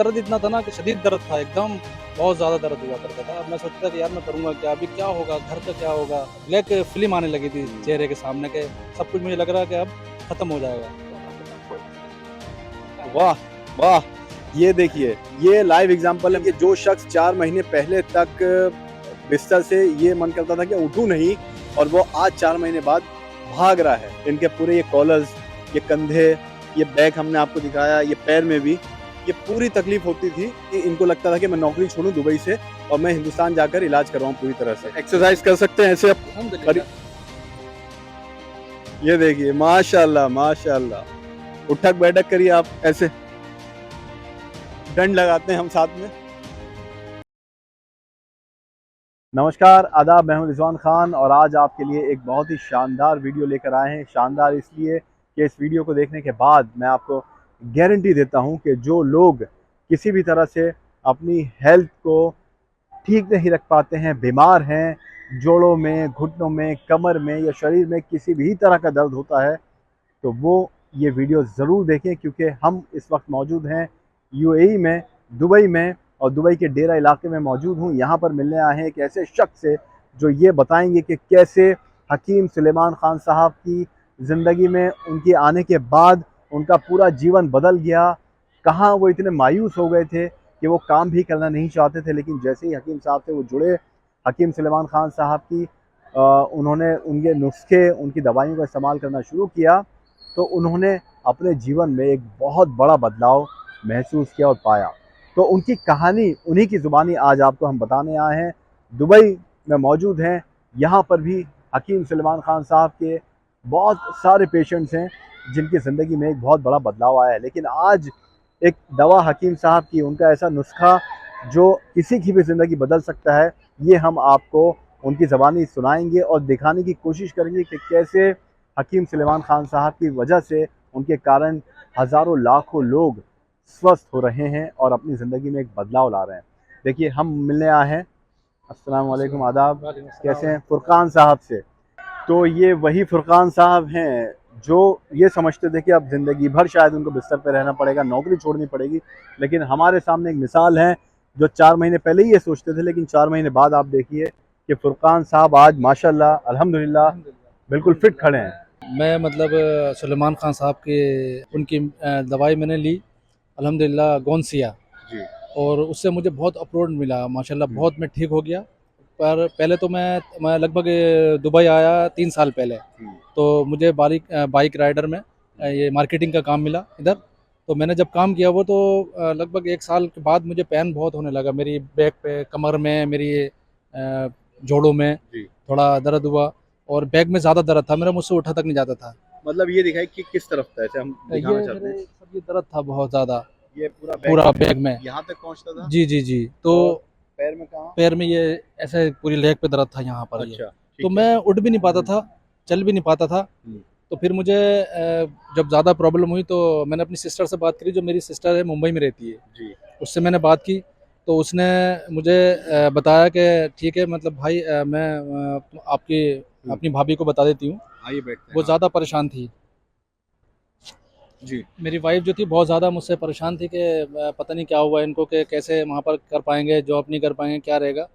दर्द इतना था ना कि शदीद दर्द था एकदम, बहुत ज़्यादा दर्द हुआ करता था। मैं सोचता था कि यार मैं करूँगा क्या, अभी क्या होगा, घर का क्या होगा। ब्लैक फ़िल्म आने लगी थी चेहरे के सामने के, सब कुछ मुझे लग रहा है कि अब ख़त्म हो जाएगा। वाह वाह, ये देखिए, ये लाइव एग्जांपल है कि जो शख्स 4 महीने पहले तक बिस्तर से ये मन करता था कि उठूं नहीं, और वो आज 4 महीने बाद भाग रहा है। इनके पूरे ये कॉलर्स, ये कंधे, ये बैक हमने आपको दिखाया, ये पैर में भी ये पूरी तकलीफ होती थी कि इनको लगता था कि मैं नौकरी छोड़ूं दुबई से और मैं हिंदुस्तान जाकर इलाज करवाऊं पूरी तरह से। एक्सरसाइज कर सकते हैं ऐसे आप। अल्हम्दुलिल्लाह। ये देखिए, माशाल्लाह माशाल्लाह, उठक बैठक करिए आप ऐसे, डंड लगाते हैं हम साथ में। नमस्कार, आदाब, मैं हूं रिजवान खान और आज आपके लिए एक बहुत ही शानदार वीडियो लेकर आए हैं। शानदार इसलिए कि इस वीडियो को देखने के बाद मैं आपको गारंटी देता हूं कि जो लोग किसी भी तरह से अपनी हेल्थ को ठीक नहीं रख पाते हैं, बीमार हैं, जोड़ों में, घुटनों में, कमर में या शरीर में किसी भी तरह का दर्द होता है, तो वो ये वीडियो ज़रूर देखें, क्योंकि हम इस वक्त मौजूद हैं यूएई में, दुबई में, और दुबई के डेरा इलाके में मौजूद हूँ। यहाँ पर मिलने आए हैं एक ऐसे शख्स से जो ये बताएंगे कि कैसे हकीम सुलेमान ख़ान साहब की ज़िंदगी में उनके आने के बाद उनका पूरा जीवन बदल गया। कहाँ वो इतने मायूस हो गए थे कि वो काम भी करना नहीं चाहते थे, लेकिन जैसे ही हकीम साहब से वो जुड़े, हकीम सुलेमान ख़ान साहब की उन्होंने उनके नुस्खे, उनकी दवाइयों का इस्तेमाल करना शुरू किया, तो उन्होंने अपने जीवन में एक बहुत बड़ा बदलाव महसूस किया और पाया। तो उनकी कहानी उन्हीं की ज़ुबानी आज आपको हम बताने आए हैं। दुबई में मौजूद हैं, यहाँ पर भी हकीम सुलेमान ख़ान साहब के बहुत सारे पेशेंट्स हैं जिनकी ज़िंदगी में एक बहुत बड़ा बदलाव आया है। लेकिन आज एक दवा हकीम साहब की, उनका ऐसा नुस्खा जो किसी की भी ज़िंदगी बदल सकता है, ये हम आपको उनकी ज़बानी सुनाएंगे और दिखाने की कोशिश करेंगे कि कैसे हकीम सुलेमान ख़ान साहब की वजह से, उनके कारण हज़ारों लाखों लोग स्वस्थ हो रहे हैं और अपनी ज़िंदगी में एक बदलाव ला रहे हैं। देखिए, हम मिलने आए हैं, अस्सलाम वालेकुम, आदाब, कैसे हैं, फुरकान साहब से। तो ये वही फुरकान साहब हैं जो ये समझते थे कि अब ज़िंदगी भर शायद उनको बिस्तर पे रहना पड़ेगा, नौकरी छोड़नी पड़ेगी, लेकिन हमारे सामने एक मिसाल है जो 4 महीने पहले ही ये सोचते थे, लेकिन 4 महीने बाद आप देखिए कि फुरकान साहब आज माशाल्लाह अल्हम्दुलिल्लाह बिल्कुल फिट खड़े हैं। मैं मतलब सुलेमान ख़ान साहब के उनकी दवाई मैंने ली अल्हम्दुलिल्लाह, गोनसिया, जी। और उससे मुझे बहुत अप्रोड मिला माशाल्लाह, बहुत मैं ठीक हो गया। पर पहले तो मैं लगभग दुबई आया 3 साल पहले, तो मुझे बाइक राइडर में ये मार्केटिंग का काम मिला इधर। तो मैंने जब काम किया वो, तो लगभग 1 साल के बाद मुझे पेन बहुत होने लगा, मेरी बैक पे, कमर में, मेरी जोड़ों में जी। थोड़ा दर्द हुआ, और बैक में ज़्यादा दर्द था मेरा, मुझसे उठा तक नहीं जाता था। मतलब ये दिखाई कि किस तरफ था, ऐसे हम दिखाना ये चाहते मेरे हैं। सब ये दर्द था बहुत ज़्यादा, ये पूरा पूरा बैक में। यहाँ तक पहुँचता था। जी, जी, जी। तो और पैर में कहाँ? पैर में ये ऐसे पूरी लेग पे दर्द था यहाँ पर ये। अच्छा, तो ठीक है। मैं उठ भी नहीं पाता था, चल भी नहीं पाता था। तो फिर मुझे जब ज़्यादा प्रॉब्लम हुई तो मैंने अपनी सिस्टर से बात करी, जो मेरी सिस्टर है मुंबई में रहती है। जी। उससे मैंने बात की, तो उसने मुझे बताया कि ठीक है, मतलब भाई मैं आपकी अपनी भाभी को बता देती हूँ। आइए बैठते हैं। वो ज़्यादा परेशान थी। जी। मेरी वाइफ जो थी बहुत ज़्यादा मुझसे परेशान थी कि पता नहीं क्या हुआ इनको, कि कैसे वहाँ पर कर पाएंगे, जॉब नहीं कर पाएंगे, क्या रहेगा।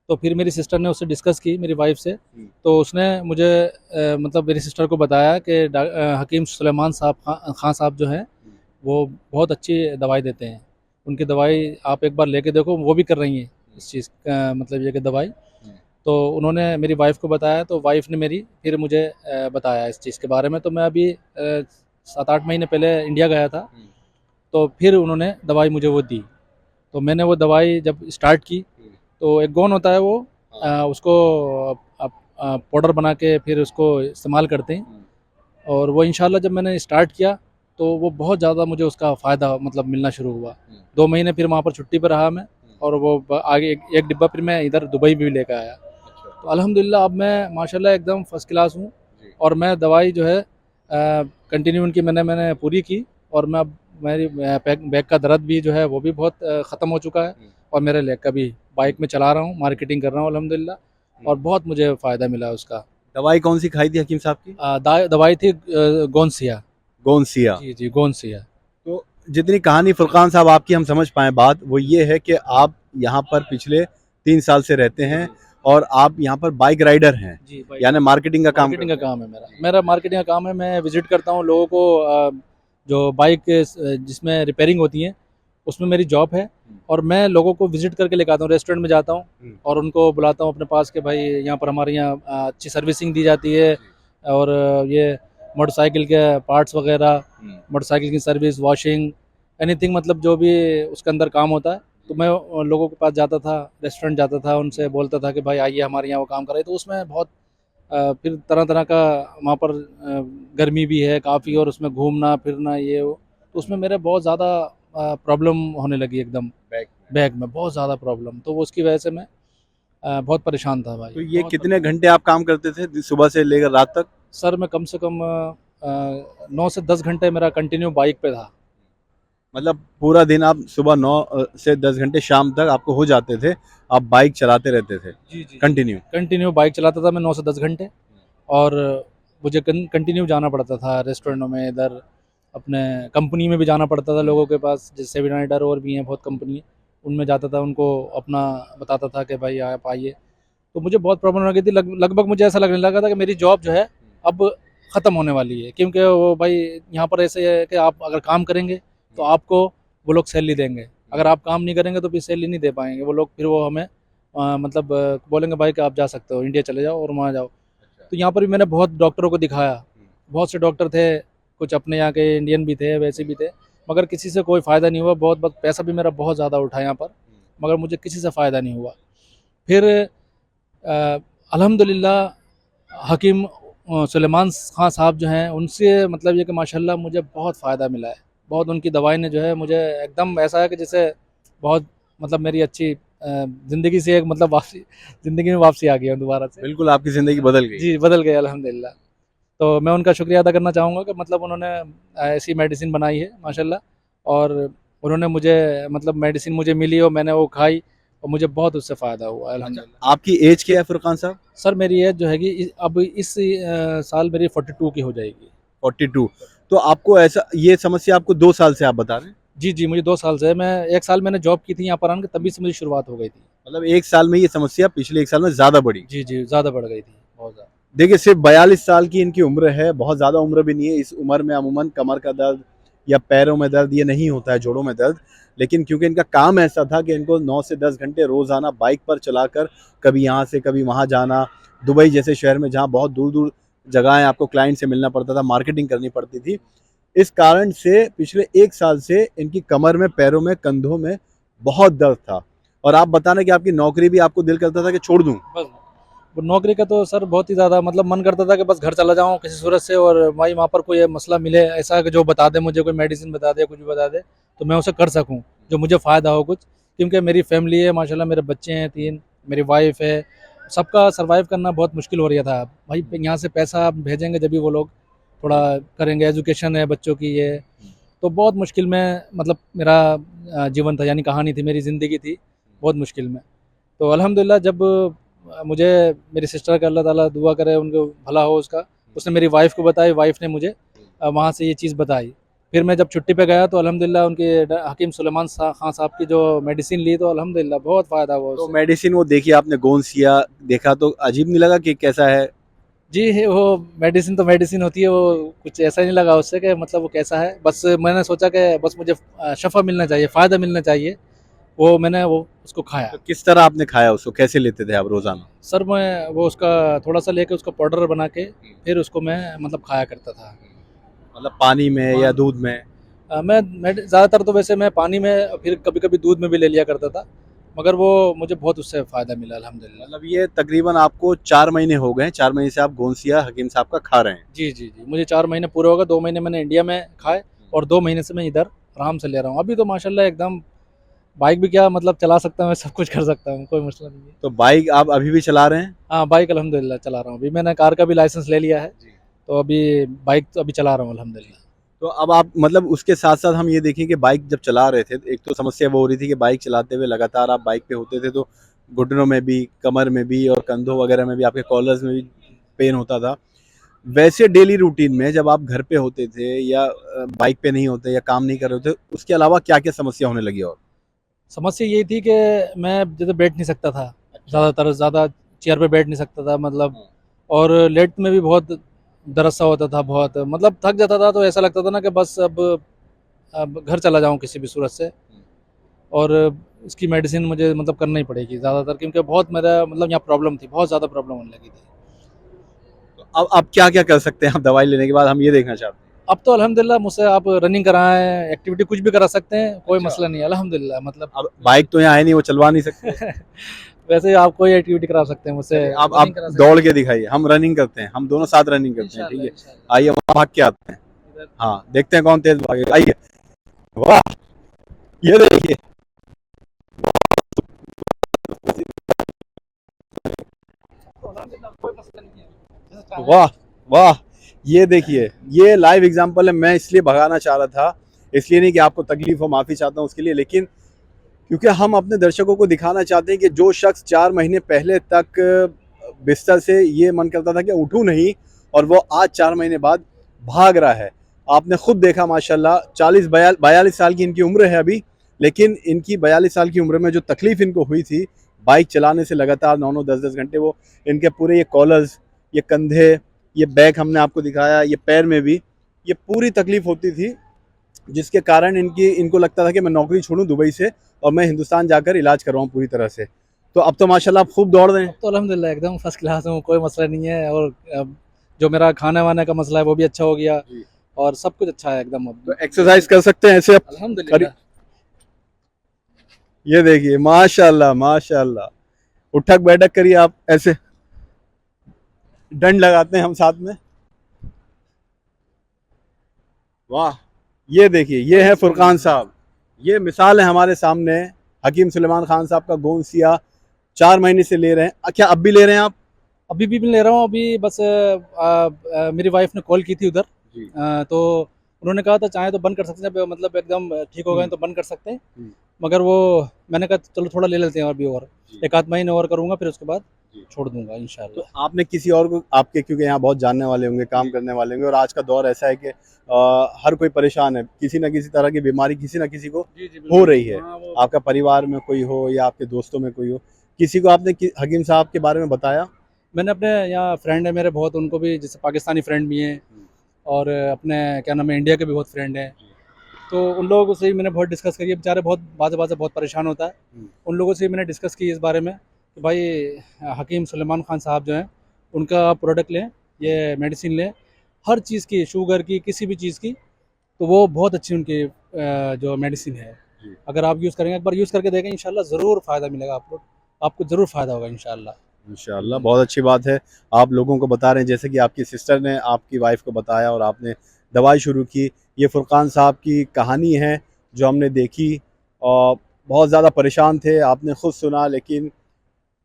तो फिर मेरी सिस्टर ने उससे डिस्कस की, मेरी वाइफ से। तो उसने मुझे मतलब मेरी सिस्टर को बताया कि हकीम सुलेमान साहब खान साहब जो हैं, वो बहुत अच्छी दवाई देते हैं। उनकी दवाई आप एक बार लेके देखो, वो भी कर रही हैं इस चीज़ का, मतलब ये कि दवाई। तो उन्होंने मेरी वाइफ को बताया, तो वाइफ ने मेरी फिर मुझे बताया इस चीज़ के बारे में। तो मैं अभी 7-8 महीने पहले इंडिया गया था, तो फिर उन्होंने दवाई मुझे वो दी। तो मैंने वो दवाई जब स्टार्ट की, तो एक गोन होता है वो, उसको पाउडर बना के फिर उसको इस्तेमाल करते हैं। और वो इंशाल्लाह जब मैंने स्टार्ट किया, तो वो बहुत ज़्यादा मुझे उसका फ़ायदा मतलब मिलना शुरू हुआ। 2 महीने फिर वहाँ पर छुट्टी पर रहा मैं, और वो आगे एक डिब्बा फिर मैं इधर दुबई भी लेकर आया। तो अल्हम्दुलिल्लाह अब मैं माशाल्लाह एकदम फर्स्ट क्लास हूँ। और मैं दवाई जो है कंटिन्यू उनकी मैंने पूरी की, और मैं अब मेरी बैक का दर्द भी जो है वो भी बहुत ख़त्म हो चुका है। और मेरे लेग का भी बाइक में चला रहा हूँ, मार्केटिंग कर रहा हूँ अल्हम्दुलिल्लाह, और बहुत मुझे फ़ायदा मिला उसका। दवाई कौन सी खाई थी हकीम साहब की? दवाई थी गोनसिया। गोनसिया। जी, जी, गोनसिया। तो जितनी कहानी फुरकान साहब आपकी हम समझ पाए बात वो ये है कि आप यहाँ पर पिछले 3 साल से रहते हैं और आप यहाँ पर बाइक राइडर हैं, जी भाई, यानी मार्केटिंग का काम मार्केटिंग का करते हैं। काम है मेरा। मेरा मार्केटिंग का काम है। मैं विजिट करता हूँ लोगों को, जो बाइक जिसमें रिपेयरिंग होती है उसमें मेरी जॉब है। और मैं लोगों को विजिट करके लेकर आता हूँ, रेस्टोरेंट में जाता हूँ और उनको बुलाता हूँ अपने पास कि भाई यहाँ पर हमारे यहाँ अच्छी सर्विसिंग दी जाती है। और ये मोटरसाइकिल के पार्ट्स वगैरह, मोटरसाइकिल की सर्विस, वॉशिंग, एनीथिंग, मतलब जो भी उसके अंदर काम होता है। तो मैं लोगों के पास जाता था, रेस्टोरेंट जाता था, उनसे बोलता था कि भाई आइए हमारे यहाँ वो काम कराए। तो उसमें बहुत फिर तरह तरह का वहाँ पर गर्मी भी है काफ़ी, और उसमें घूमना फिरना ये वो, तो उसमें मेरे बहुत ज़्यादा प्रॉब्लम होने लगी एकदम। बैग में बहुत ज़्यादा प्रॉब्लम, तो वो उसकी वजह से मैं बहुत परेशान था भाई। तो ये बहुत कितने घंटे आप काम करते थे सुबह से लेकर रात तक? सर मैं कम से कम 9 से 10 घंटे मेरा कंटिन्यू बाइक पे था। मतलब पूरा दिन आप सुबह 9 से 10 घंटे शाम तक आपको हो जाते थे, आप बाइक चलाते रहते थे जी जी, कंटिन्यू। कंटिन्यू बाइक चलाता था मैं 9 से 10 घंटे। और मुझे कंटिन्यू जाना पड़ता था रेस्टोरेंटों में, इधर अपने कंपनी में भी जाना पड़ता था लोगों के पास, जैसे सेवन राइडर और भी हैं बहुत कंपनी, उनमें जाता था, उनको अपना बताता था कि भाई आप आइए। तो मुझे बहुत प्रॉब्लम हो गई थी। लगभग मुझे ऐसा लगने लगा था कि मेरी जॉब जो है अब ख़त्म होने वाली है, क्योंकि वो भाई यहाँ पर ऐसे है कि आप अगर काम करेंगे तो आपको वो लोग सैलरी देंगे, अगर आप काम नहीं करेंगे तो फिर सैलरी नहीं दे पाएंगे वो लोग। फिर वो हमें मतलब बोलेंगे भाई कि आप जा सकते हो, इंडिया चले जाओ और वहाँ जाओ। तो यहाँ पर भी मैंने बहुत डॉक्टरों को दिखाया, बहुत से डॉक्टर थे, कुछ अपने यहाँ के इंडियन भी थे, वैसे भी थे, मगर किसी से कोई फ़ायदा नहीं हुआ। बहुत बहुत पैसा भी मेरा बहुत ज़्यादा उठा यहाँ पर, मगर मुझे किसी से फ़ायदा नहीं हुआ। फिर अल्हम्दुलिल्लाह हकीम सुलेमान खां साहब जो हैं, उनसे मतलब ये कि माशाल्लाह मुझे बहुत फ़ायदा मिला है। बहुत उनकी दवाई ने जो है मुझे एकदम ऐसा है कि जैसे बहुत मतलब मेरी अच्छी ज़िंदगी से एक मतलब वापसी, ज़िंदगी में वापसी आ गई है दोबारा से। बिल्कुल आपकी ज़िंदगी बदल गई। जी, बदल गए अल्हम्दुलिल्लाह। तो मैं उनका शुक्रिया अदा करना चाहूँगा कि मतलब उन्होंने ऐसी मेडिसिन बनाई है माशाल्लाह। और उन्होंने मुझे मतलब मेडिसिन मुझे मिली और मैंने वो खाई और मुझे बहुत उससे फ़ायदा हुआ है अच्छा, अल्हम्दुलिल्लाह। आपकी एज क्या है फुरकान साहब? सर मेरी एज जो हैगी अब इस साल मेरी 42 की हो जाएगी। 42। तो आपको ऐसा ये समस्या आपको 2 साल से आप बता रहे हैं? जी, जी, मुझे 2 साल से है। मैं 1 साल मैंने जॉब की थी यहाँ पर आने के, तभी से मेरी शुरुआत हो गई थी। मतलब 1 साल में ये समस्या पिछले 1 साल में ज़्यादा बढ़ी। जी, जी, ज़्यादा बढ़ गई थी, बहुत ज़्यादा। देखिए सिर्फ 42 साल की इनकी उम्र है, बहुत ज़्यादा उम्र भी नहीं है। इस उम्र में अमूमन कमर का दर्द या पैरों में दर्द ये नहीं होता है, जोड़ों में दर्द। लेकिन क्योंकि इनका काम ऐसा था कि इनको 9 से 10 घंटे रोज़ाना बाइक पर चलाकर कभी यहाँ से कभी वहाँ जाना, दुबई जैसे शहर में जहाँ बहुत दूर दूर जगह है, आपको क्लाइंट से मिलना पड़ता था, मार्केटिंग करनी पड़ती थी। इस कारण से पिछले 1 साल से इनकी कमर में, पैरों में, कंधों में बहुत दर्द था। और आप बताना कि आपकी नौकरी भी आपको दिल करता था कि छोड़ दूँ। बस वो नौकरी का तो सर बहुत ही ज़्यादा मतलब मन करता था कि बस घर चला जाऊँ किसी सूरत से, और भाई वहाँ पर कोई मसला मिले ऐसा कि जो बता दे मुझे, कोई मेडिसिन बता दे, कुछ भी बता दे, तो मैं उसे कर सकूँ, जो मुझे फ़ायदा हो कुछ। क्योंकि मेरी फैमिली है माशाल्लाह, मेरे बच्चे हैं 3, मेरी वाइफ है, सबका सर्वाइव करना बहुत मुश्किल हो रहा था। भाई यहाँ से पैसा आप भेजेंगे जब भी वो लोग थोड़ा करेंगे, एजुकेशन है बच्चों की ये, तो बहुत मुश्किल में मतलब मेरा जीवन था, यानी कहानी थी, मेरी ज़िंदगी थी बहुत मुश्किल में। तो अल्हम्दुलिल्लाह जब मुझे मेरी सिस्टर का अल्लाह ताला दुआ करे उनको भला हो उसका, उसने मेरी वाइफ़ को बताई, वाइफ़ ने मुझे वहाँ से ये चीज़ बताई। फिर मैं जब छुट्टी पे गया तो अल्हम्दुलिल्लाह उनके हकीम सुलेमान खां साहब की जो मेडिसिन ली तो अल्हम्दुलिल्लाह बहुत फ़ायदा हुआ तो उससे। मेडिसिन वो देखी आपने, गोंसिया देखा तो अजीब नहीं लगा कि कैसा है? जी, वो मेडिसिन तो मेडिसिन होती है, वो कुछ ऐसा नहीं लगा उससे कि मतलब वो कैसा है। बस मैंने सोचा कि बस मुझे शफ़ा मिलना चाहिए, फ़ायदा मिलना चाहिए, वो मैंने वो उसको खाया। तो किस तरह आपने खाया उसको, कैसे लेते थे आप रोज़ाना? सर मैं वो उसका थोड़ा-सा लेके उसका पाउडर बना के फिर उसको मैं मतलब खाया करता था। मतलब पानी में या दूध में? मैं ज़्यादातर तो वैसे मैं पानी में, फिर कभी-कभी दूध में भी ले लिया करता था, मगर वो मुझे बहुत उससे फ़ायदा मिला अल्हम्दुलिल्लाह। मतलब ये तकरीबन आपको 4 महीने हो गए हैं, 4 महीने से आप गोंसिया हकीम साहब का खा रहे हैं। जी, जी, जी। मुझे 4 महीने पूरे हो गए, 2 महीने मैंने इंडिया में खाए और 2 महीने से मैं इधर आराम से ले रहा हूँ। अभी तो माशाल्लाह एकदम बाइक भी क्या मतलब चला सकता हूँ मैं, सब कुछ कर सकता हूँ, कोई मसला नहीं है। तो बाइक आप अभी भी चला रहे हैं? हाँ, बाइक अल्हम्दुलिल्लाह चला रहा हूँ। अभी मैंने कार का भी लाइसेंस ले लिया है, तो अभी बाइक तो अभी चला रहा हूँ अल्हम्दुलिल्लाह। तो अब आप मतलब उसके साथ-साथ हम ये देखें कि बाइक जब चला रहे थे, एक तो समस्या वो हो रही थी कि बाइक चलाते हुए लगातार आप बाइक पे होते थे, तो घुटनों में भी, कमर में भी और कंधों वगैरह में भी, आपके कॉलर्स में भी पेन होता था। वैसे डेली रूटीन में जब आप घर पे होते थे या बाइक पे नहीं होते या काम नहीं कर रहे थे, उसके अलावा क्या क्या समस्या होने लगी? और समस्या ये थी कि मैं जैसे बैठ नहीं सकता था, ज़्यादा चेयर पे बैठ नहीं सकता था मतलब। और लेट में भी बहुत दर्द सा होता था, बहुत मतलब थक जाता था, तो ऐसा लगता था ना कि बस अब घर चला जाऊं किसी भी सूरत से। और इसकी मेडिसिन मुझे मतलब करना ही पड़ेगी ज़्यादातर, क्योंकि बहुत मेरा मतलब यहाँ प्रॉब्लम थी, बहुत ज़्यादा प्रॉब्लम होने लगी थी। अब क्या क्या कर सकते हैं आप दवाई लेने के बाद, हम ये देखना चाहते अब तो अल्हम्दुलिल्लाह मुझसे आप रनिंग कराएं, एक्टिविटी कुछ भी करा सकते हैं, कोई अच्छा। मसला नहीं है अल्हम्दुलिल्लाह मतलब। हैं। अब बाइक तो यहाँ है नहीं, वो चलवा नहीं सकते। वैसे ही आप कोई एक्टिविटी करा सकते हैं मुझसे, चलिए, आप रनिंग करा सकते दौड़ के दिखाइए, हम रनिंग करते हैं, हम दोनों साथ रनिंग हैं करते हैं, ठीक इंशाल्लाह है? इंशाल्लाह। आइए वहाँ भाग के आते हैं। इधर हाँ, देखते हैं कौन तेज भागे, आइए। वाह, ये देखिए। तो अल्हम्दुलिल्लाह कोई मसला नहीं है, जैसे चाहें। वाह वाह, ये देखिए, ये लाइव एग्जांपल है। मैं इसलिए भगाना चाह रहा था, इसलिए नहीं कि आपको तकलीफ हो, माफ़ी चाहता हूँ उसके लिए, लेकिन क्योंकि हम अपने दर्शकों को दिखाना चाहते हैं कि जो शख्स 4 महीने पहले तक बिस्तर से ये मन करता था कि उठूं नहीं, और वो आज 4 महीने बाद भाग रहा है। आपने खुद देखा माशाल्लाह, 42 साल की इनकी उम्र है अभी, लेकिन इनकी 42 साल की उम्र में जो तकलीफ़ इनको हुई थी बाइक चलाने से, लगातार 9-9 10-10 घंटे वो, इनके पूरे ये कॉलर्स, ये कंधे, ये बैक हमने आपको दिखाया, ये पैर में भी ये पूरी तकलीफ़ होती थी, जिसके कारण इनको लगता था कि मैं नौकरी छोड़ूं दुबई से और मैं हिंदुस्तान जाकर इलाज करवाऊं पूरी तरह से। तो अब तो माशाल्लाह आप खूब दौड़ रहे हैं। अब तो अल्हम्दुलिल्लाह एकदम फर्स्ट क्लास हूँ, कोई मसला नहीं है। और अब जो मेरा खाने वाने का मसला है वो भी अच्छा हो गया, जी। और सब कुछ अच्छा है एकदम तो अब। एक्सरसाइज कर सकते हैं ऐसे आप। अल्हम्दुलिल्लाह। ये देखिए, माशाल्लाह माशाल्लाह, उठक बैठक करिए आप ऐसे, डंड लगाते हैं हम साथ में। वाह, ये देखिए, ये है फुरकान साहब, ये मिसाल है हमारे सामने। हकीम सुलेमान खान साहब का गोंद सिया 4 महीने से ले रहे हैं। क्या अब भी ले रहे हैं आप? अभी भी ले रहा हूँ, अभी बस मेरी वाइफ ने कॉल की थी उधर। जी। तो उन्होंने कहा था चाहे तो बंद कर सकते हैं, जब मतलब एकदम ठीक हो गए तो बंद कर सकते हैं। हम्म। मगर वो मैंने कहा चलो थोड़ा ले लेते हैं अभी, और जी। एक आध महीने और करूँगा, फिर उसके बाद जी। छोड़ दूंगा तो इंशाल्लाह। आपने किसी और को, आपके क्योंकि यहाँ बहुत जानने वाले होंगे, काम करने वाले होंगे, और आज का दौर ऐसा है कि हर कोई परेशान है, किसी ना किसी तरह की बीमारी किसी ना किसी को जी जी हो बिल्कुल। रही है। हाँ वो आपका परिवार में कोई हो या आपके दोस्तों में कोई हो, किसी को आपने हकीम साहब के बारे में बताया? मैंने अपने यहाँ फ्रेंड है मेरे बहुत, उनको भी, जैसे पाकिस्तानी फ्रेंड भी हैं, और अपने क्या नाम है इंडिया के भी बहुत फ्रेंड हैं। तो उन लोगों से ही मैंने बहुत डिस्कस करी है, बेचारे बहुत बाज़ बाज़ बहुत परेशान होता है। उन लोगों से ही मैंने डिस्कस की इस बारे में कि भाई हकीम सुलेमान खान साहब जो हैं, उनका आप प्रोडक्ट लें, ये मेडिसिन लें, हर चीज़ की, शुगर की, किसी भी चीज़ की। तो वो बहुत अच्छी उनकी जो मेडिसिन है, जी। अगर आप यूज़ करेंगे, एक बार यूज़ करके देखें, इंशाल्लाह ज़रूर फ़ायदा मिलेगा आपको, आपको ज़रूर फ़ायदा होगा इंशाल्लाह। इंशाअल्लाह, बहुत अच्छी बात है। आप लोगों को बता रहे हैं, जैसे कि आपकी सिस्टर ने आपकी वाइफ को बताया और आपने दवाई शुरू की। ये फुरकान साहब की कहानी है जो हमने देखी, और बहुत ज़्यादा परेशान थे, आपने खुद सुना, लेकिन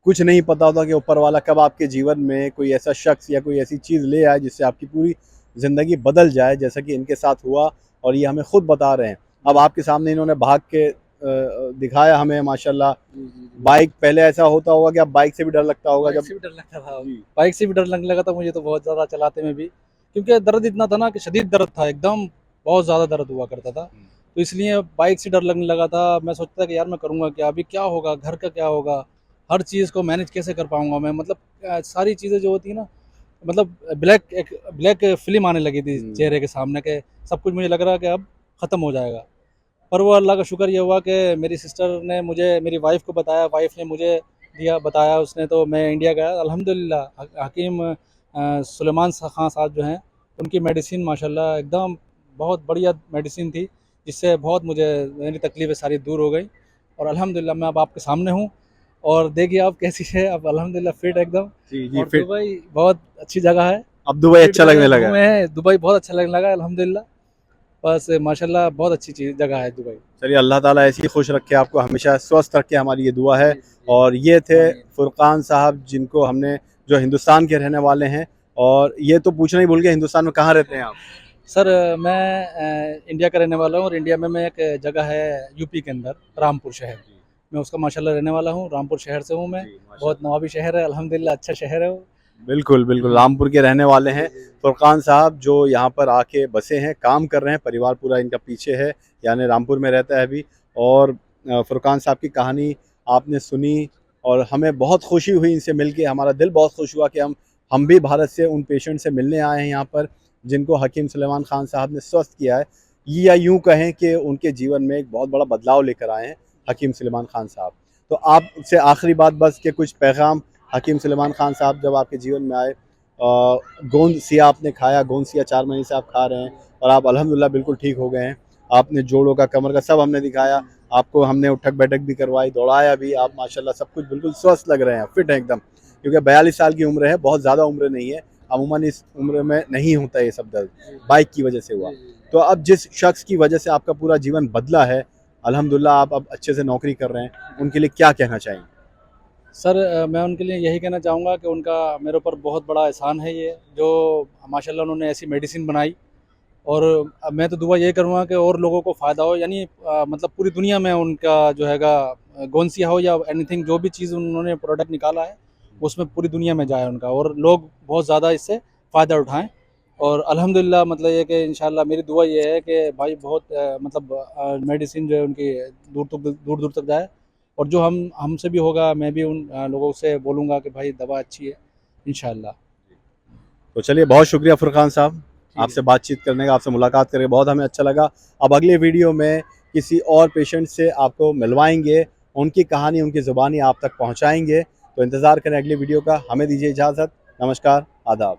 कुछ नहीं पता होता कि ऊपर वाला कब आपके जीवन में कोई ऐसा शख्स या कोई ऐसी चीज़ ले आए जिससे आपकी पूरी ज़िंदगी बदल जाए, जैसा कि इनके साथ हुआ, और ये हमें खुद बता रहे हैं। अब आपके सामने इन्होंने भाग के दिखाया हमें माशाल्लाह। जी जी जी। बाइक पहले ऐसा होता होगा कि अब बाइक से भी डर लगता होगा बाइक जब। से भी डर लगता था, जी। बाइक से भी डर लगने लगा था मुझे तो बहुत ज़्यादा चलाते में भी, क्योंकि दर्द इतना था ना कि शदीद दर्द था एकदम, बहुत ज़्यादा दर्द हुआ करता था। तो इसलिए बाइक से डर लगने लगा था। मैं सोचता था कि यार मैं करूँगा क्या, अभी क्या होगा, घर का क्या होगा, हर चीज़ को मैनेज कैसे कर पाऊँगा मैं, मतलब सारी चीज़ें जो होती है ना, मतलब एक ब्लैक फिल्म आने लगी थी चेहरे के सामने के, सब कुछ मुझे लग रहा है कि अब ख़त्म हो जाएगा। पर वो अल्लाह का शुक्र ये हुआ कि मेरी सिस्टर ने मुझे, मेरी वाइफ को बताया, वाइफ ने मुझे दिया, बताया उसने, तो मैं इंडिया गया अल्हम्दुलिल्लाह। हकीम सुलेमान खान साहब जो हैं, उनकी मेडिसिन माशाल्लाह एकदम बहुत बढ़िया मेडिसिन थी, जिससे बहुत मुझे मेरी तकलीफ़ें सारी दूर हो गई। और अल्हम्दुलिल्लाह मैं अब आपके सामने हूँ, और देखिए आप कैसी है, अब अल्हम्दुलिल्लाह फिट एकदम। जी जी, और फिर दुबई बहुत अच्छी जगह है, अब दुबई फिट अच्छा भी लगने है, लगा है। घूमे हैं दुबई, बहुत अच्छा लगने लगा है अल्हम्दुलिल्लाह। बस माशाल्लाह बहुत अच्छी चीज़ जगह है दुबई। चलिए, अल्लाह ताला ऐसे ही खुश रखे, आपको हमेशा स्वस्थ रखे, हमारी ये दुआ है। जी जी जी। और ये थे आमीन। फुरकान साहब, जिनको हमने, जो हिंदुस्तान के रहने वाले हैं। और ये तो पूछना ही भूल गए, हिंदुस्तान में कहाँ रहते हैं आप? सर मैं इंडिया का रहने वाला हूँ, और इंडिया में मैं एक जगह है यूपी के अंदर, रामपुर शहर, जी। मैं उसका माशाल्लाह रहने वाला हूँ, रामपुर शहर से हूँ मैं। जी, बहुत माशाल्लाह। नवाबी शहर है अल्हम्दुलिल्लाह, अच्छा शहर है वो। बिल्कुल बिल्कुल, रामपुर के रहने वाले हैं फुरकान साहब, जो यहाँ पर आके बसे हैं, काम कर रहे हैं, परिवार पूरा इनका पीछे है, यानी रामपुर में रहता है अभी। और फुरकान साहब की कहानी आपने सुनी और हमें बहुत खुशी हुई इनसे मिलके, हमारा दिल बहुत खुश हुआ कि हम भी भारत से उन पेशेंट से मिलने आए हैं यहाँ पर, जिनको हकीम सुलेमान खान साहब ने स्वस्थ किया है, या यूँ कहें कि उनके जीवन में एक बहुत बड़ा बदलाव लेकर आए हैं हकीम सुलेमान खान साहब। तो आपसे आखिरी बात बस कि कुछ पैगाम हकीम सुलेमान खान साहब जब आपके जीवन में आए, गोंद सिया आपने खाया, गोंद सिया 4 महीने से आप खा रहे हैं और आप अल्हम्दुलिल्लाह बिल्कुल ठीक हो गए हैं। आपने जोड़ों का, कमर का सब हमने दिखाया, आपको हमने उठक बैठक भी करवाई, दौड़ाया भी, आप माशाल्लाह सब कुछ बिल्कुल स्वस्थ लग रहे हैं, फिट हैं एकदम। क्योंकि 42 साल की उम्र है, बहुत ज़्यादा उम्र नहीं है, अमूमन इस उम्र में नहीं होता ये सब दर्द, बाइक की वजह से हुआ। तो अब जिस शख्स की वजह से आपका पूरा जीवन बदला है, अल्हम्दुलिल्लाह आप अब अच्छे से नौकरी कर रहे हैं, उनके लिए क्या कहना चाहेंगे? सर मैं उनके लिए यही कहना चाहूँगा कि उनका मेरे ऊपर बहुत बड़ा एहसान है ये, जो माशाल्लाह उन्होंने ऐसी मेडिसिन बनाई। और अब मैं तो दुआ यही करूँगा कि और लोगों को फ़ायदा हो, यानी मतलब पूरी दुनिया में उनका जो हैगा गोंसिया हो या एनीथिंग, जो भी चीज़ उन्होंने प्रोडक्ट निकाला है उसमें पूरी दुनिया में जाए उनका, और लोग बहुत ज़्यादा इससे फ़ायदा उठाएं। और अल्हम्दुलिल्लाह मतलब ये कि इंशाल्लाह मेरी दुआ ये है कि भाई बहुत मतलब मेडिसिन जो है उनकी दूर दूर तक जाए, और जो हमसे भी होगा मैं भी उन लोगों से बोलूँगा कि भाई दवा अच्छी है इंशाल्लाह। तो चलिए, बहुत शुक्रिया फुरकान साहब, आपसे बातचीत करने का, आपसे मुलाकात करके बहुत हमें अच्छा लगा। अब अगले वीडियो में किसी और पेशेंट से आपको मिलवाएंगे, उनकी कहानी उनकी ज़ुबानी आप तक पहुंचाएंगे। तो इंतज़ार करें अगली वीडियो का। हमें दीजिए इजाज़त। नमस्कार, आदाब।